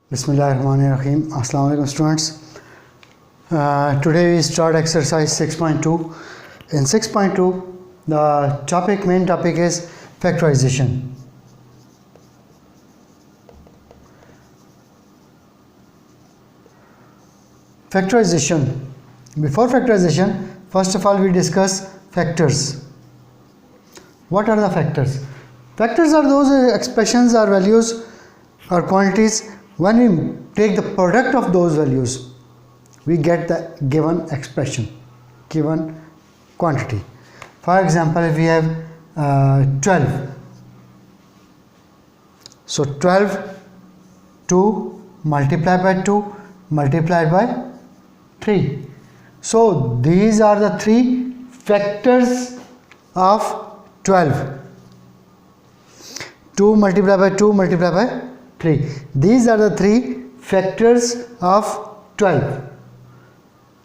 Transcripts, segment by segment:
Bismillahirrahmanirrahim. Assalamu alaikum students. Today we start exercise 6.2. In 6.2 the main topic is factorization. Factorization. Before factorization, first of all we discuss factors. What are the factors? Factors are those expressions or values or quantities. When we take the product of those values, we get the given expression, given quantity. For example, if we have 12, so 12 2 multiplied by 2 multiplied by 3. So these are the three factors of 12. 2 multiplied by 2 multiplied by 3. These are the three factors of 12.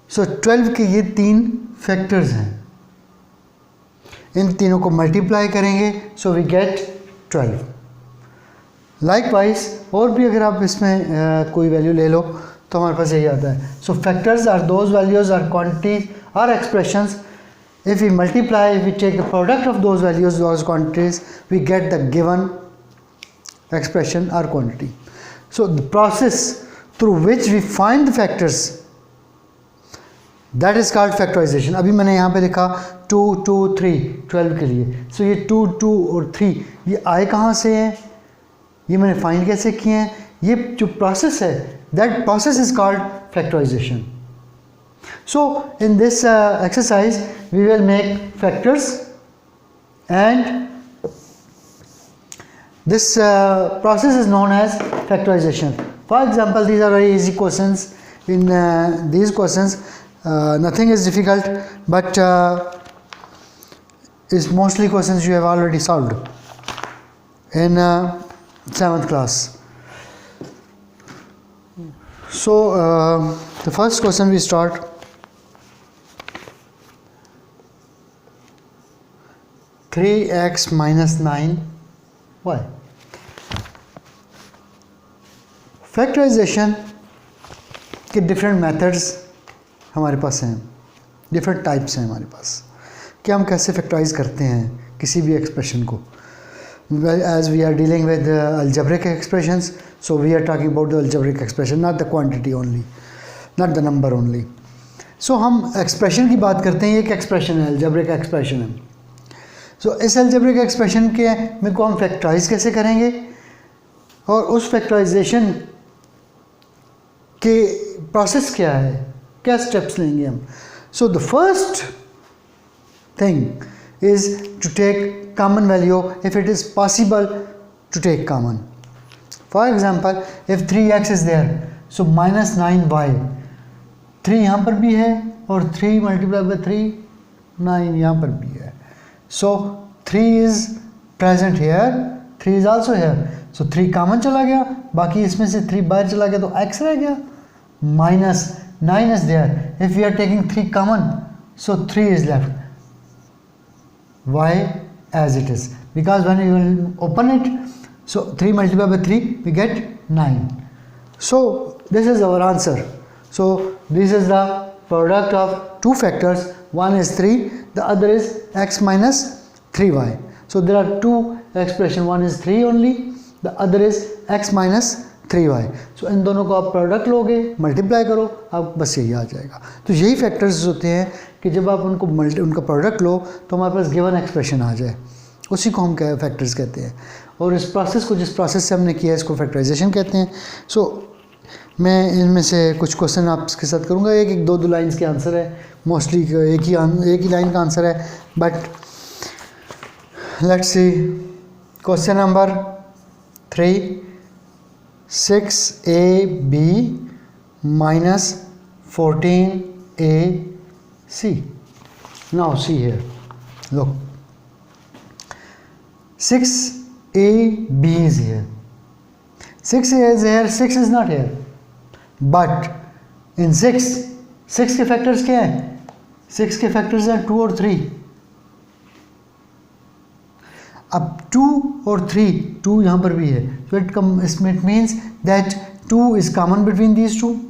So 12 के ये तीन factors हैं. इन तीनों को multiply करेंगे, so we get 12. Likewise, और भी अगर आप इसमें कोई value ले लो तो हमारे पास यही आता है. So factors are those values or quantities or expressions. If we multiply, if we take the product of those values, those quantities, we get the given expression or quantity. So the process through which we find the factors, that is called factorization. अभी मैंने यहाँ पे लिखा 2 2 3 12 के लिए. So ये 2 2 और 3 ये आए कहाँ से हैं, ये मैंने फाइंड कैसे किए हैं, ये जो प्रोसेस है, that process is called factorization. So in this exercise we will make factors, and this process is known as factorization. For example, these are very easy questions. In these questions nothing is difficult, but is mostly questions you have already solved in 7th class. So the first question we start. 3x minus 9 y. Factorisation के different methods हमारे पास हैं, different types हैं हमारे पास कि हम कैसे factorise करते हैं किसी भी एक्सप्रेशन को. As we are dealing with algebraic expressions, so we are talking about the algebraic expression, not the quantity only, not the number only. So हम एक्सप्रेशन की बात करते हैं. ये एक एक्सप्रेशन है, algebraic एक्सप्रेशन है. So इस algebraic एक्सप्रेशन के में को हम फैक्टराइज कैसे करेंगे और उस फैक्टराइजेशन के प्रोसेस क्या है, क्या स्टेप्स लेंगे हम. So the first thing is to take common value if it is possible to take common. For example, if 3x is there, so minus 9y, 3 यहाँ पर भी है और 3 multiplied by 3 9 यहाँ पर भी है. So 3 is present here, 3 is also here. So 3 common चला गया, बाकी इसमें से 3 बाहर चला गया तो x रह गया. Minus 9 is there. If we are taking 3 common, so 3 is left. Why as it is? Because when you will open it, so 3 multiplied by 3 we get 9. So this is our answer. So this is the product of two factors. One is 3, the other is x minus 3y. So there are two expressions, one is 3 only, the other is x minus 3y. So इन दोनों को आप product लोगे, multiply करो, आप बस यही आ जाएगा. तो यही फैक्टर्स होते हैं कि जब आप उनका प्रोडक्ट लो तो हमारे पास गिवन एक्सप्रेशन आ जाए, उसी को हम फैक्टर्स कहते हैं. और इस प्रोसेस को, जिस प्रोसेस से हमने किया है, इसको फैक्टराइजेशन कहते हैं. सो मैं इनमें से कुछ क्वेश्चन आपके साथ करूँगा. एक दो लाइन्स के आंसर है, मोस्टली एक ही लाइन का आंसर है. But let's see question number 3. 6ab minus 14ac. Now see here, look, 6ab is here, 6 is here, 6 is not here. But in 6 के फैक्टर्स क्या हैं? 6 के फैक्टर्स हैं 2 और 3. अब 2 और 3, 2 यहाँ पर भी है, तो it means that 2 is common between these two.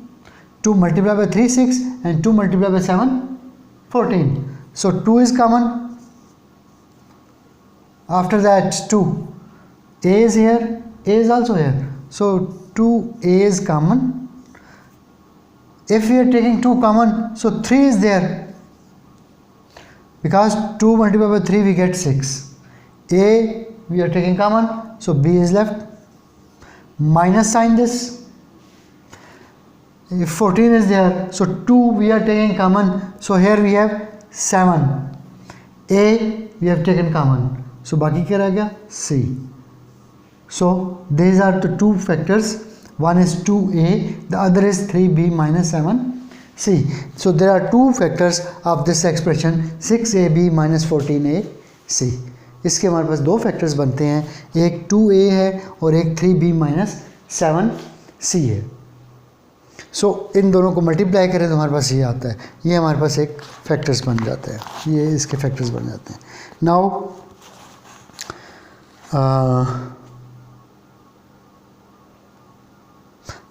2 multiplied by 3 6 and 2 multiplied by 7 14. So 2 is common. After that 2, a is here, a is also here, so 2a is common. If we are taking 2 common, so 3 is there, because 2 multiplied by 3 we get 6. A we are taking common, so b is left. Minus sign this. If 14 is there, so 2 we are taking common, so here we have 7. A we have taken common, so बाकी क्या रह गया? C. So these are the two factors. One is 2a, the other is 3b minus 7c. So there are two factors of this expression, 6ab minus 14ac. इसके हमारे पास दो factors बनते हैं, एक 2a है और एक 3b माइनस 7c है. सो इन दोनों को मल्टीप्लाई करें तो हमारे पास ये आता है, ये हमारे पास एक फैक्टर्स बन जाते हैं, ये इसके फैक्टर्स बन जाते हैं. Now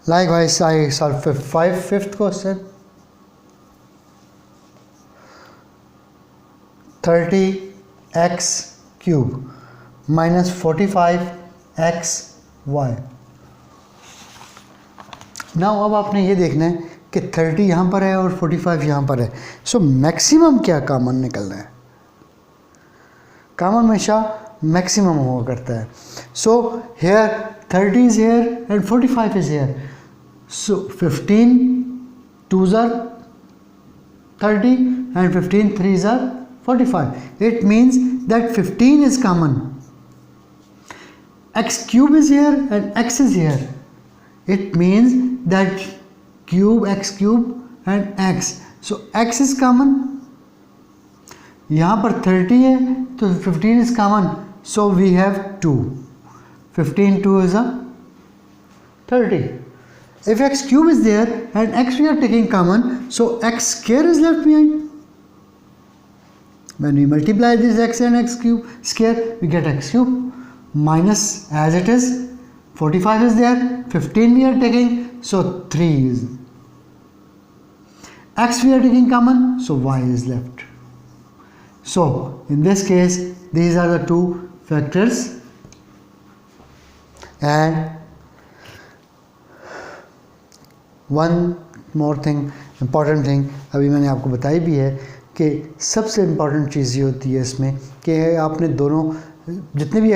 likewise I solve fifth question. 30x cube minus 45xy. Now अब आपने ये देखना है कि 30 यहाँ पर है और 45 यहाँ पर है. सो मैक्सिमम क्या कॉमन निकलना है? कॉमन हमेशा मैक्सिमम हुआ करता है. So here 30 is here and 45 is here. So 15 2s are 30 and 15 3s are 45. It means that 15 is common. X cube is here and x is here. It means that cube x cube and x. So x is common. यहाँ पर 30 है तो 15 is common. So we have 2. 15 2 is a 30. If x cube is there and x we are taking common, so x square is left behind. When we multiply this x and x cube square, we get x cube minus as it is. 45 is there, 15 we are taking, so 3 is. X we are taking common, so y is left. So in this case, these are the two factors. And one more thing, important thing, अभी मैंने आपको बताई भी है कि सबसे important चीज़ ये होती है इसमें कि आपने दोनों जितने भी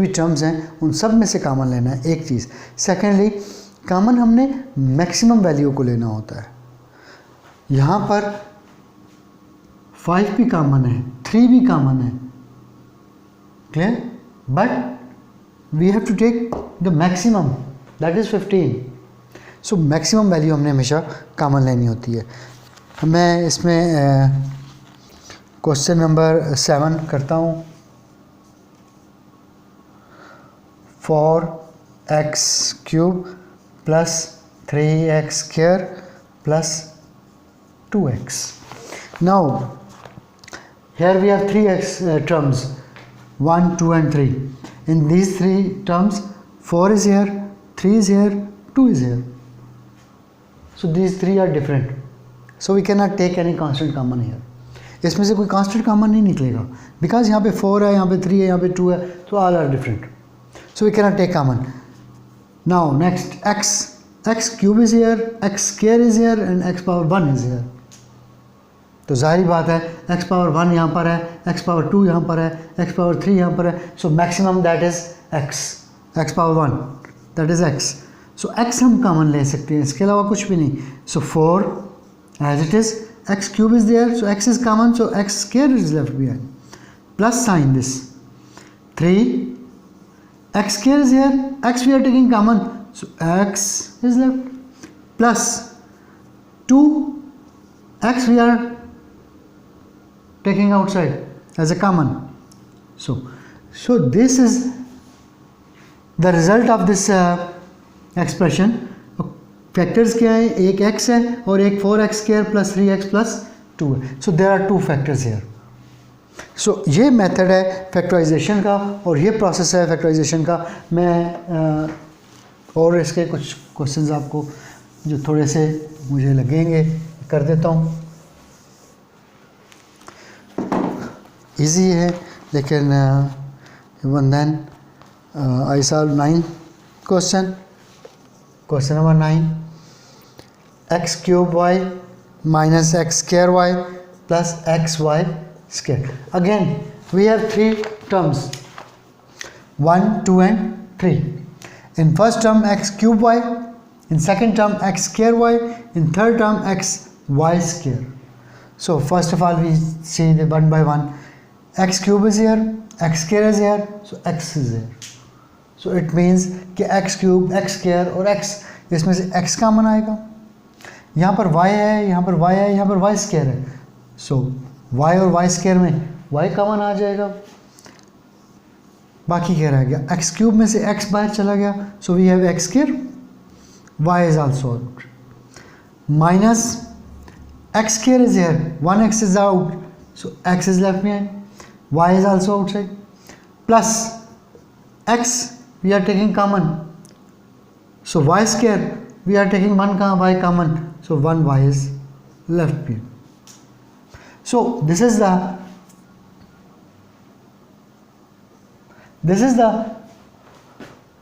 टर्म्स हैं उन सब में से कॉमन लेना है एक चीज़. सेकेंडली कॉमन हमने मैक्सिमम वैल्यू को लेना होता है. यहाँ पर 5 भी कॉमन है, 3 भी कॉमन है, clear, but we have to take the maximum that is 15. So maximum value हमने हमेशा कॉमन लेनी होती है. मैं इसमें क्वेश्चन नंबर 7 करता हूँ. 4x cube plus 3x square plus 2x. Now here we have 3x terms, 1 2 and 3. In these 3 terms 4 is here, 3 is here, 2 is here. So these 3 are different, so we cannot take any constant common here. इसमें से कोई constant common नहीं निकलेगा, because यहाँ पे 4 है, यहाँ पे 3 है, यहाँ पे 2 है, so all are different. So we cannot take common. Now next x cube is here, x square is here and x power 1 is here. तो जाहिर बात है x power 1 यहाँ पर है, x power 2 यहाँ पर है, x power 3 यहाँ पर है. So maximum that is x power 1, that is x. So x हम कॉमन ले सकते हैं, इसके अलावा कुछ भी नहीं. So 4 as it is, x cube is there, so x is common, so x square is left behind. Plus sign this. 3 x square is here, x we are taking common, so x is left. Plus 2 x we are taking outside as a common. So this is the result of this expression. Factors क्या है? एक x है और एक 4x square plus 3x plus 2 है. So there are 2 factors here. So ये method है factorisation का और ये प्रोसेस है फैक्टराइजेशन का. मैं और इसके कुछ क्वेश्चंस आपको जो थोड़े से मुझे लगेंगे कर देता हूँ। इजी है लेकिन even then I solve 9 question number 9, x cube y minus x square y plus x y square. Again we have 3 terms 1, 2 and 3. In first term x cube y, in second term x square y, in third term x y square. So first of all we see the one by one. X cube is here, x square is here, so x is here. So it means कि x cube, x square और x इसमें से x common आएगा। यहाँ पर y है, यहाँ पर y है, यहाँ पर y square है। So y और y square में y कॉमन आ जाएगा, बाकी क्या रह गया, एक्स क्यूब में से x बाहर चला गया, so we have x square, y is also out, minus x square is here, 1x is out, so x is left behind, y is also outside, plus x we are taking common, so y square we are taking 1 कहाँ, y common, so 1y is left behind. So this is the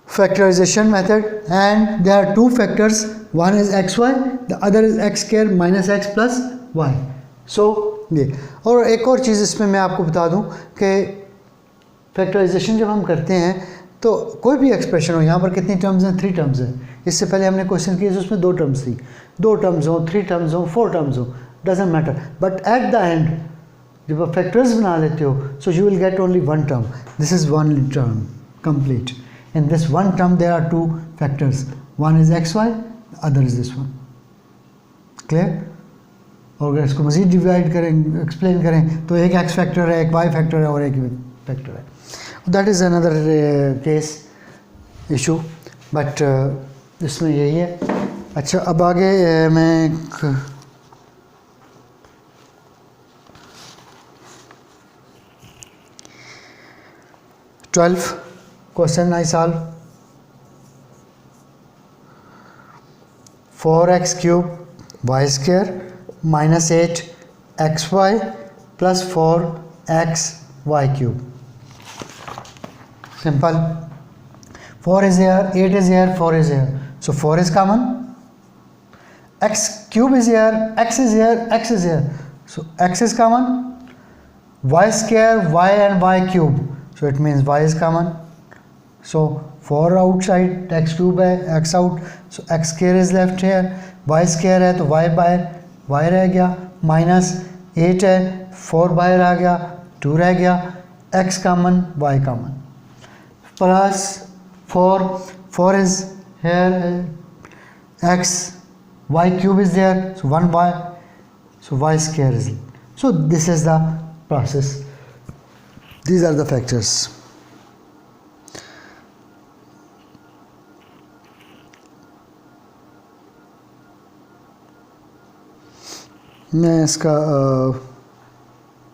factorization method, and there are two factors, one is xy, the other is x square minus x plus y. So ये, और एक और चीज़ इसमें मैं आपको बता दूं कि फैक्टराइजेशन जब हम करते हैं तो कोई भी एक्सप्रेशन हो, यहाँ पर कितनी टर्म्स हैं, 3 टर्म्स हैं. इससे पहले हमने क्वेश्चन किया उसमें 2 टर्म्स थी, 2 टर्म्स हो, 3 टर्म्स हो, 4 टर्म्स हो, doesn't matter, but at the end जब आप फैक्टर्स बना लेते हो, so you will get only 1 term. This is 1 term complete. In this 1 term there are 2 factors, one is x y, other is this one. Clear? और अगर इसको मज़ीद divide करें, एक्सप्लेन करें, तो एक एक्स फैक्टर है, एक वाई फैक्टर है और एक फैक्टर है. That is another case issue, but इसमें यही है. अच्छा, अब आगे मैं 12 question I solve. 4x cube y square minus 8 xy plus 4x y cube. Simple. 4 is here, 8 is here, 4 is here. So 4 is common. X cube is here, x is here, x is here. So x is common. Y square, y and y cube. So it means y is common. So 4 outside, x cube है, x out, so x square is left here, y square है तो y बाहर, y रह गया, minus 8 है, 4 बाहर आ गया, 2 रह गया, x common, y common, plus 4 is here, x, y cube is there, so 1y, so y square is, so this is the process. These are the factors. मैं इसका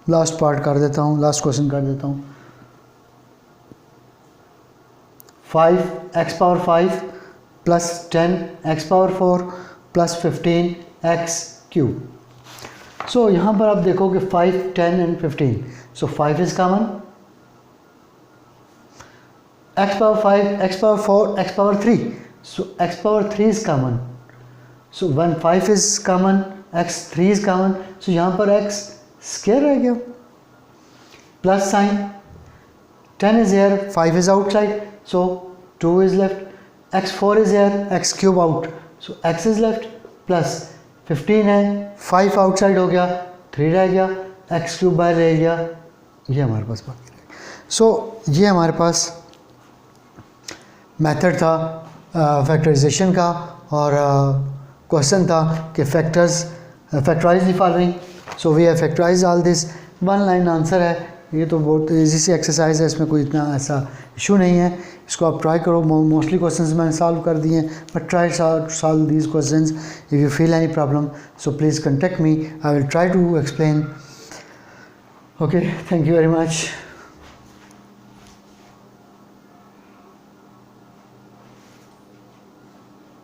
लास्ट पार्ट कर देता हूँ, लास्ट क्वेश्चन कर देता हूँ. 5x power 5 plus 10x power 4 plus 15x cube. So यहाँ पर आप देखो कि 5, 10 and 15. So 5 is common, x power 5, x power 4, x power 3. So x power 3 is common. So when 5 is common, x 3 is common. So यहाँ पर x square रह गया, plus sign. 10 is here, 5 is outside, so 2 is left. x 4 is here, x cube out, so x is left, plus 15 है, 5 outside हो गया, 3 रह गया, x cube बाहर रह गया, ये हमारे पास बाकी रहे. सो ये हमारे पास मेथड था फैक्टराइजेशन का, और क्वेश्चन था कि factorise the following. So we have factorise all this. 1 line answer है, ये तो बहुत इजी सी एक्सरसाइज है, इसमें कोई इतना ऐसा इशू नहीं है. इसको आप ट्राई करो. मोस्टली क्वेश्चंस मैंने सॉल्व कर दिए हैं, but try solve these questions. If you feel any problem, so please contact me, I will try to explain. Okay, thank you very much.